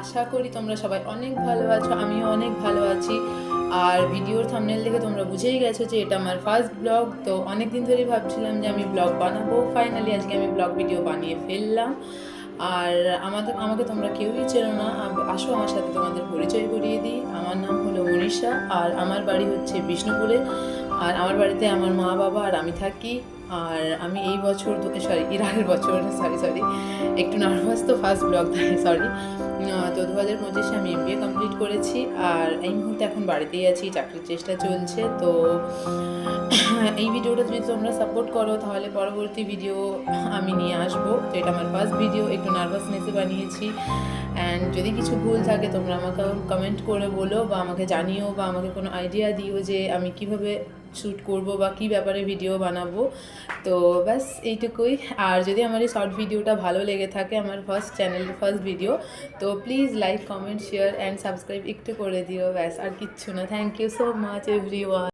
আশা করি তোমরা সবাই অনেক ভালো আছো, আমিও অনেক ভালো আছি। আর ভিডিওর থাম্বনেল দেখে তোমরা বুঝেই গেছো যে এটা আমার ফার্স্ট ব্লগ। তো অনেক দিন ধরেই ভাবছিলাম যে আমি ব্লগ বানাবো, ফাইনালি আজকে আমি ব্লগ ভিডিও বানিয়ে ফেললাম। আর আমাকে তোমরা কেউই চেনো না, আসো আমার সাথে তোমাদের পরিচয় করিয়ে দিই। আমার নাম হলো মনীষা, আর আমার বাড়ি হচ্ছে বিষ্ণুপুরে। আর আমার বাড়িতে আমার মা বাবা আর আমি থাকি। আর আমি এই বছর এর আগের বছর সরি একটু নার্ভাস, তো ফার্স্ট ব্লগ তাই সরি। তো 2025-এ আমি MBA কমপ্লিট করেছি, আর এই মুহূর্তে এখন বাড়িতেই আছি, চাকরির চেষ্টা চলছে। তো এই ভিডিওটা যদি তোমরা সাপোর্ট করো তাহলে পরবর্তী ভিডিও আমি নিয়ে আসবো। তো এটা আমার ফার্স্ট ভিডিও, একটু নার্ভাসনেসে বানিয়েছি। অ্যান্ড যদি কিছু ভুল থাকে তোমরা আমাকে কমেন্ট করে বলো, বা আমাকে জানিও, বা আমাকে কোনো আইডিয়া দিও যে আমি কিভাবে শ্যুট করব বা কী ব্যাপারে ভিডিও বানাবো। তো ব্যাস এইটুকুই। আর যদি আমার এই শর্ট ভিডিওটা ভালো লেগে থাকে, আমার চ্যানেলের ফার্স্ট ভিডিও, তো please like, comment, share and subscribe একটু করে দিও। ব্যাস আর কিচ্ছু না। Thank you so much everyone.